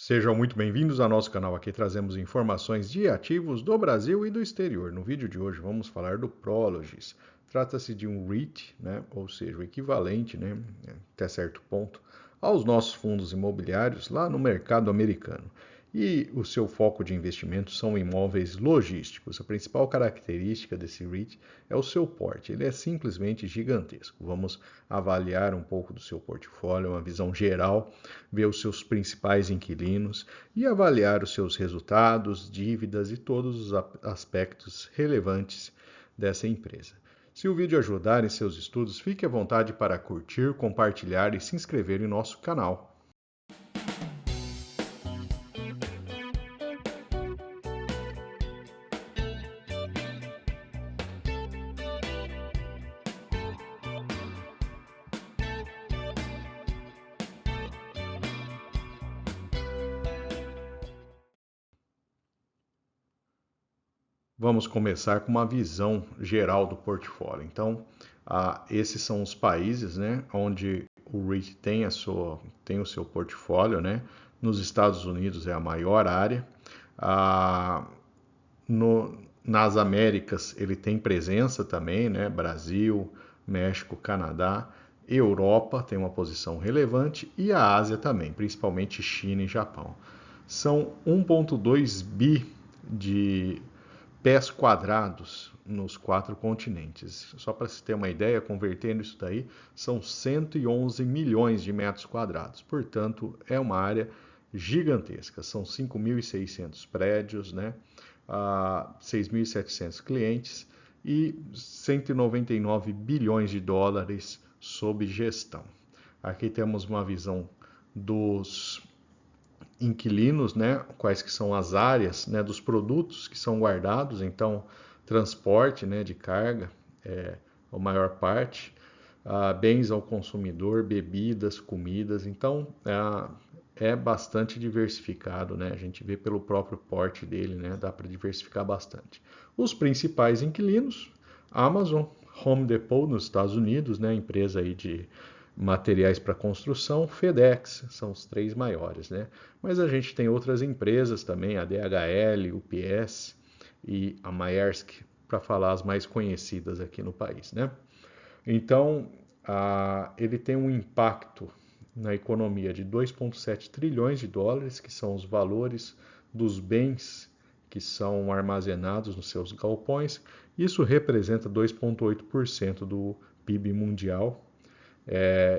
Sejam muito bem-vindos ao nosso canal. Aqui trazemos informações de ativos do Brasil e do exterior. No vídeo de hoje vamos falar do Prologis. Trata-se de um REIT, ou seja, o equivalente, até certo ponto, aos nossos fundos imobiliários lá no mercado americano. E o seu foco de investimento são imóveis logísticos. A principal característica desse REIT é o seu porte. Ele é simplesmente gigantesco. Vamos avaliar um pouco do seu portfólio, uma visão geral, ver os seus principais inquilinos e avaliar os seus resultados, dívidas e todos os aspectos relevantes dessa empresa. Se o vídeo ajudar em seus estudos, fique à vontade para curtir, compartilhar e se inscrever em nosso canal. Vamos começar com uma visão geral do portfólio. Então, esses são os países, onde o REIT tem o seu portfólio, Nos Estados Unidos é a maior área. Nas Américas ele tem presença também, Brasil, México, Canadá, Europa tem uma posição relevante e a Ásia também, principalmente China e Japão. São 1,2 bi de pés quadrados nos 4 continentes. Só para se ter uma ideia, convertendo isso daí, são 111 milhões de metros quadrados. Portanto, é uma área gigantesca. São 5.600 prédios, 6.700 clientes e 199 bilhões de dólares sob gestão. Aqui temos uma visão dos inquilinos, quais que são as áreas, dos produtos que são guardados. Então, transporte, de carga é a maior parte, bens ao consumidor, bebidas, comidas. Então, é bastante diversificado, A gente vê pelo próprio porte dele, Dá para diversificar bastante. Os principais inquilinos: Amazon, Home Depot nos Estados Unidos, empresa aí de materiais para construção, FedEx, são os 3 maiores, Mas a gente tem outras empresas também, a DHL, UPS e a Maersk, para falar as mais conhecidas aqui no país, Então, ele tem um impacto na economia de 2,7 trilhões de dólares, que são os valores dos bens que são armazenados nos seus galpões. Isso representa 2,8% do PIB mundial.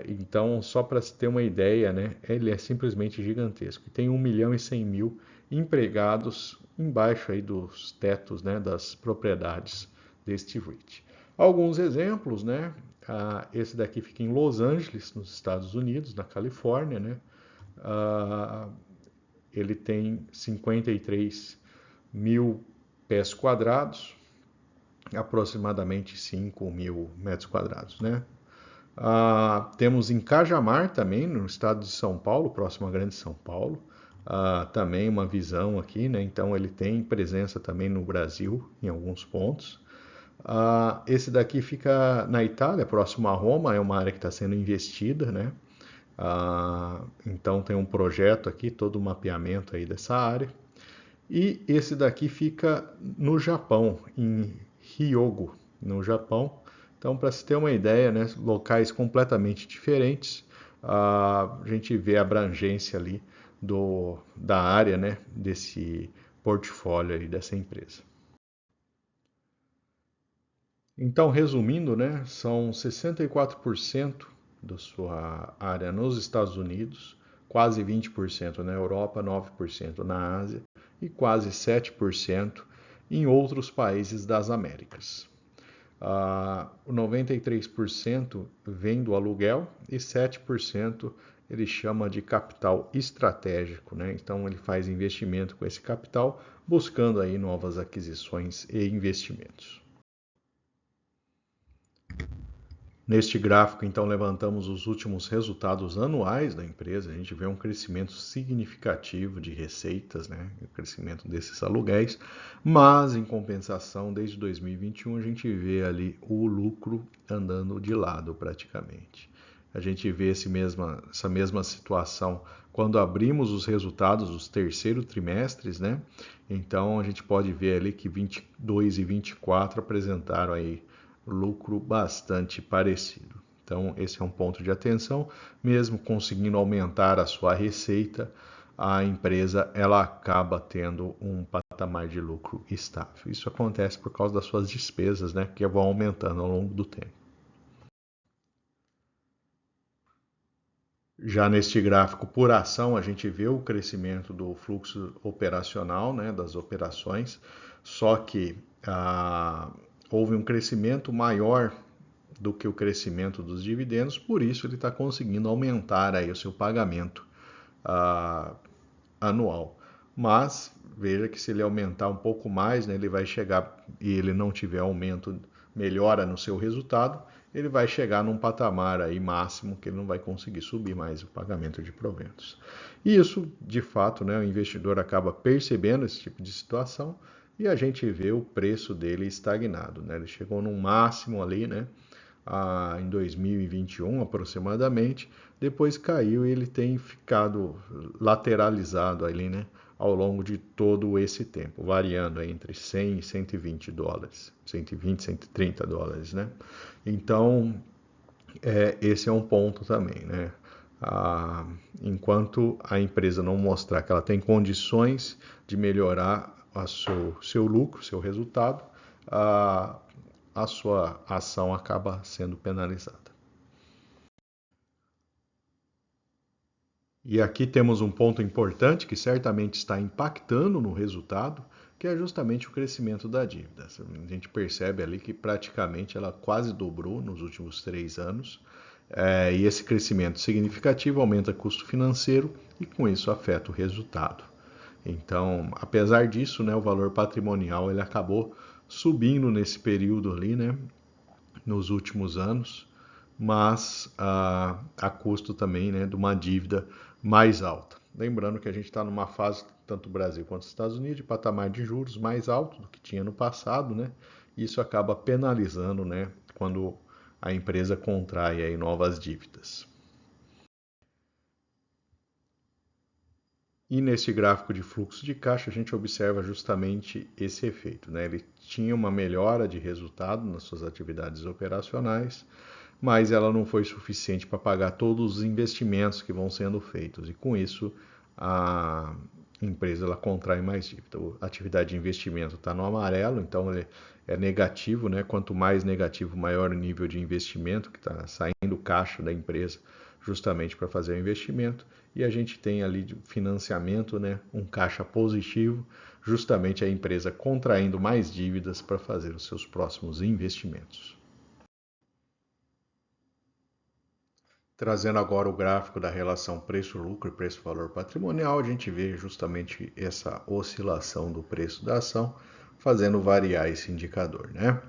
Então, só para se ter uma ideia, ele é simplesmente gigantesco. E tem 1.100.000 empregados embaixo aí dos tetos, das propriedades deste REIT. Alguns exemplos, esse daqui fica em Los Angeles, nos Estados Unidos, na Califórnia, ele tem 53 mil pés quadrados, aproximadamente 5 mil metros quadrados, Temos em Cajamar também, no estado de São Paulo, próximo à Grande São Paulo, também uma visão aqui, Então ele tem presença também no Brasil, em alguns pontos. Esse daqui fica na Itália, próximo a Roma, é uma área que está sendo investida, Então tem um projeto aqui, todo o mapeamento aí dessa área. E esse daqui fica no Japão, em Hyogo, no Japão. Então, para se ter uma ideia, locais completamente diferentes, a gente vê a abrangência ali da área, desse portfólio aí dessa empresa. Então, resumindo, são 64% da sua área nos Estados Unidos, quase 20% na Europa, 9% na Ásia e quase 7% em outros países das Américas. 93% vem do aluguel e 7% ele chama de capital estratégico, Então ele faz investimento com esse capital, buscando aí novas aquisições e investimentos. Neste gráfico, então, levantamos os últimos resultados anuais da empresa. A gente vê um crescimento significativo de receitas, o crescimento desses aluguéis, mas, em compensação, desde 2021, a gente vê ali o lucro andando de lado praticamente. A gente vê essa mesma situação quando abrimos os resultados dos terceiros trimestres, né? Então a gente pode ver ali que 22 e 24 apresentaram aí lucro bastante parecido. Então esse é um ponto de atenção, mesmo conseguindo aumentar a sua receita, a empresa ela acaba tendo um patamar de lucro estável. Isso acontece por causa das suas despesas, né, que vão aumentando ao longo do tempo. Já neste gráfico por ação, a gente vê o crescimento do fluxo operacional, né, das operações, só que houve um crescimento maior do que o crescimento dos dividendos, por isso ele está conseguindo aumentar aí o seu pagamento anual. Mas veja que se ele aumentar um pouco mais, né, ele vai chegar e ele não tiver aumento, melhora no seu resultado, ele vai chegar num patamar aí máximo que ele não vai conseguir subir mais o pagamento de proventos. E isso, de fato, né, o investidor acaba percebendo esse tipo de situação e a gente vê o preço dele estagnado, né? Ele chegou num máximo ali, né, em 2021 aproximadamente, depois caiu e ele tem ficado lateralizado ali, né, ao longo de todo esse tempo, variando entre 100 e 120 dólares, 120, 130 dólares, né? Então, esse é um ponto também, né? Enquanto a empresa não mostrar que ela tem condições de melhorar seu lucro, seu resultado, a sua ação acaba sendo penalizada. E aqui temos um ponto importante que certamente está impactando no resultado, que é justamente o crescimento da dívida. A gente percebe ali que praticamente ela quase dobrou nos últimos 3 anos, e esse crescimento significativo aumenta o custo financeiro e com isso afeta o resultado. Então, apesar disso, né, o valor patrimonial ele acabou subindo nesse período ali, né, nos últimos anos, mas a custo também, né, de uma dívida mais alta. Lembrando que a gente está numa fase, tanto o Brasil quanto os Estados Unidos, de patamar de juros mais alto do que tinha no passado, né? Isso acaba penalizando, né, quando a empresa contrai aí novas dívidas. E nesse gráfico de fluxo de caixa, a gente observa justamente esse efeito, né? Ele tinha uma melhora de resultado nas suas atividades operacionais, mas ela não foi suficiente para pagar todos os investimentos que vão sendo feitos. E com isso, a empresa ela contrai mais dívida. A atividade de investimento está no amarelo, então ele é negativo, né? Quanto mais negativo, maior o nível de investimento que está saindo caixa da empresa justamente para fazer o investimento. E a gente tem ali de financiamento, né? Um caixa positivo, justamente a empresa contraindo mais dívidas para fazer os seus próximos investimentos. Trazendo agora o gráfico da relação preço-lucro e preço-valor patrimonial, a gente vê justamente essa oscilação do preço da ação, fazendo variar esse indicador, né?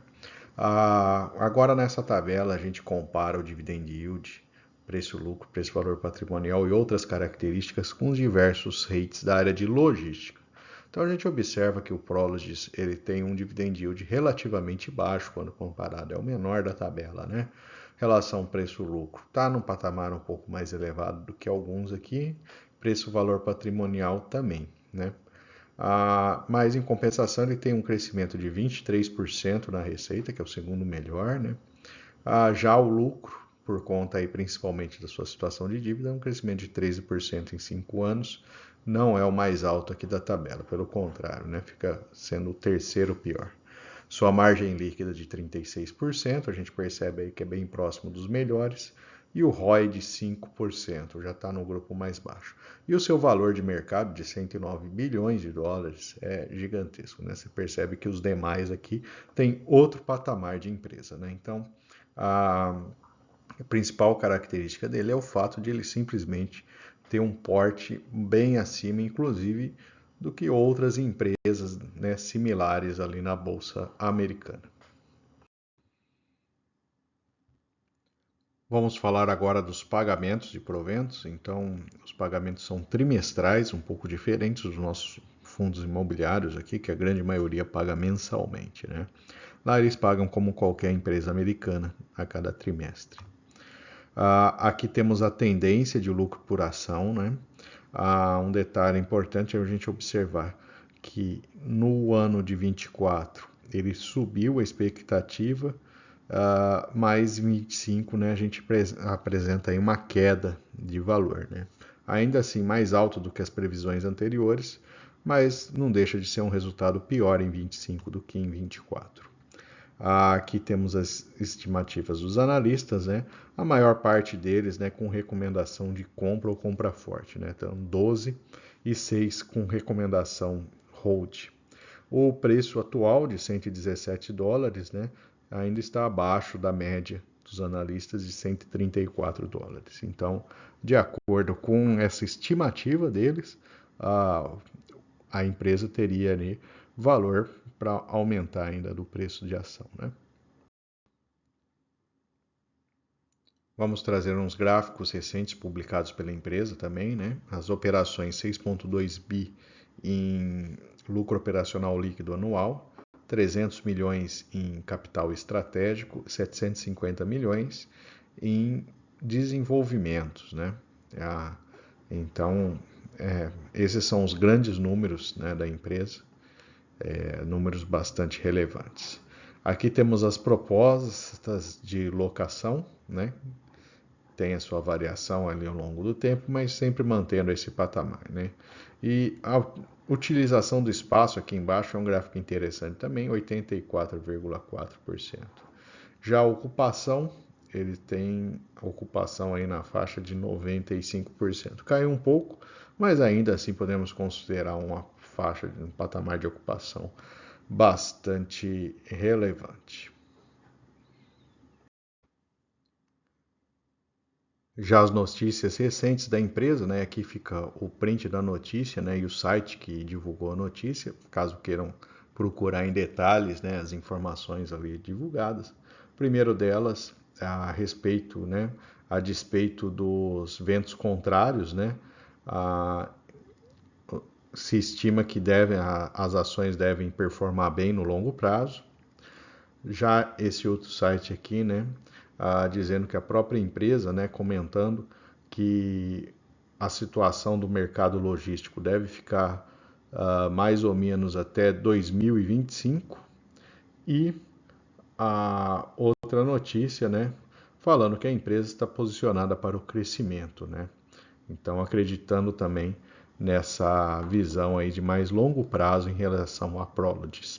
Agora nessa tabela a gente compara o dividend yield, preço-lucro, preço-valor patrimonial e outras características com os diversos rates da área de logística. Então a gente observa que o Prologis ele tem um dividend yield relativamente baixo quando comparado, é o menor da tabela, né? Relação preço-lucro está num patamar um pouco mais elevado do que alguns aqui, preço-valor patrimonial também, né? Mas em compensação ele tem um crescimento de 23% na receita, que é o segundo melhor, né? Já o lucro, por conta aí principalmente da sua situação de dívida, é um crescimento de 13% em 5 anos, não é o mais alto aqui da tabela, pelo contrário, né? Fica sendo o terceiro pior. Sua margem líquida de 36%, a gente percebe aí que é bem próximo dos melhores, e o ROI de 5%, já está no grupo mais baixo. E o seu valor de mercado de 109 bilhões de dólares é gigantesco, né? Você percebe que os demais aqui têm outro patamar de empresa, né? Então, a principal característica dele é o fato de ele simplesmente ter um porte bem acima, inclusive, do que outras empresas, né, similares ali na Bolsa Americana. Vamos falar agora dos pagamentos de proventos. Então, os pagamentos são trimestrais, um pouco diferentes dos nossos fundos imobiliários aqui, que a grande maioria paga mensalmente, né? Lá eles pagam como qualquer empresa americana a cada trimestre. Aqui temos a tendência de lucro por ação, né? Um detalhe importante é a gente observar que no ano de 24 ele subiu a expectativa, mas em 25, né, a gente apresenta aí uma queda de valor, né? Ainda assim mais alto do que as previsões anteriores, mas não deixa de ser um resultado pior em 25 do que em 24. Aqui temos as estimativas dos analistas, né? A maior parte deles, né, com recomendação de compra ou compra forte, né? Então 12 e 6 com recomendação hold. O preço atual de 117 dólares, né, ainda está abaixo da média dos analistas de 134 dólares. Então, de acordo com essa estimativa deles, a empresa teria ali valor para aumentar ainda do preço de ação, né? Vamos trazer uns gráficos recentes publicados pela empresa também, né? As operações 6,2 bi em lucro operacional líquido anual, 300 milhões em capital estratégico, 750 milhões em desenvolvimentos, né? Então, esses são os grandes números, né, da empresa, números bastante relevantes. Aqui temos as propostas de locação, né? Tem a sua variação ali ao longo do tempo, mas sempre mantendo esse patamar, né? E a utilização do espaço aqui embaixo é um gráfico interessante também, 84,4%. Já a ocupação, ele tem ocupação aí na faixa de 95%. Caiu um pouco, mas ainda assim podemos considerar uma faixa de um patamar de ocupação bastante relevante. Já as notícias recentes da empresa, né? Aqui fica o print da notícia, né? E o site que divulgou a notícia, caso queiram procurar em detalhes, né? As informações ali divulgadas. O primeiro delas, a respeito, né? A despeito dos ventos contrários, né? Se estima que as ações devem performar bem no longo prazo. Já esse outro site aqui, né, dizendo que a própria empresa, né, comentando que a situação do mercado logístico deve ficar mais ou menos até 2025. E a outra notícia, né, falando que a empresa está posicionada para o crescimento, né? Então, acreditando também nessa visão aí de mais longo prazo em relação a Prologis.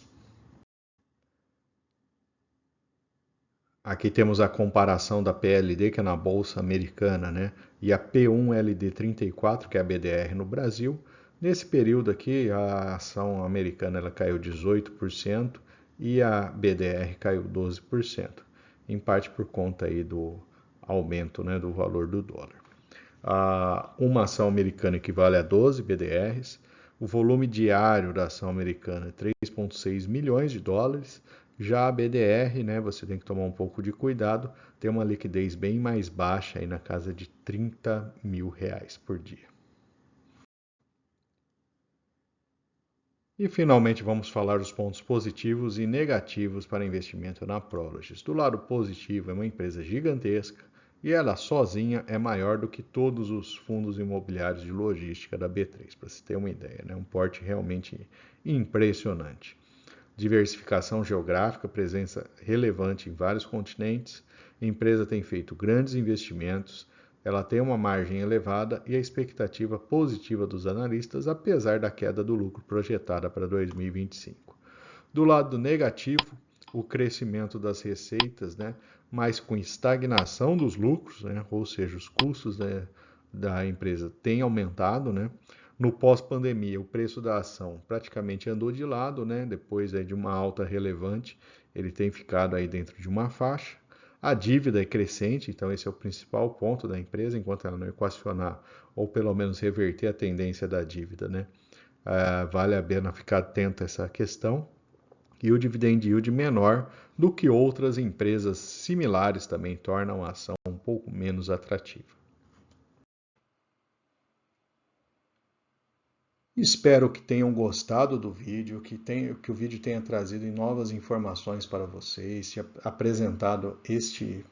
Aqui temos a comparação da PLD, que é na Bolsa Americana, né? E a P1LD34, que é a BDR no Brasil. Nesse período aqui, a ação americana ela caiu 18% e a BDR caiu 12%, em parte por conta aí do aumento, né, do valor do dólar. Uma ação americana equivale a 12 BDRs. O volume diário da ação americana é 3,6 milhões de dólares. Já a BDR, né, você tem que tomar um pouco de cuidado, tem uma liquidez bem mais baixa, aí na casa de 30 mil reais por dia. E finalmente vamos falar dos pontos positivos e negativos para investimento na Prologis. Do lado positivo, é uma empresa gigantesca e ela sozinha é maior do que todos os fundos imobiliários de logística da B3, para se ter uma ideia, né? Um porte realmente impressionante. Diversificação geográfica, presença relevante em vários continentes. A empresa tem feito grandes investimentos, ela tem uma margem elevada e a expectativa positiva dos analistas, apesar da queda do lucro projetada para 2025. Do lado negativo, o crescimento das receitas, né, mas com estagnação dos lucros, né, ou seja, os custos, né, da empresa têm aumentado, né? No pós-pandemia, o preço da ação praticamente andou de lado, né? Depois de uma alta relevante, ele tem ficado aí dentro de uma faixa. A dívida é crescente, então esse é o principal ponto da empresa, enquanto ela não equacionar ou pelo menos reverter a tendência da dívida, né? Vale a pena ficar atento a essa questão. E o dividend yield menor do que outras empresas similares também tornam a ação um pouco menos atrativa. Espero que tenham gostado do vídeo, que o vídeo tenha trazido novas informações para vocês, apresentado este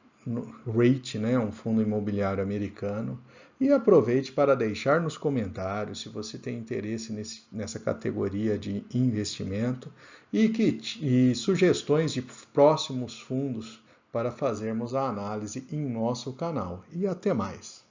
REIT, né, um fundo imobiliário americano. E aproveite para deixar nos comentários se você tem interesse nessa categoria de investimento e sugestões de próximos fundos para fazermos a análise em nosso canal. E até mais!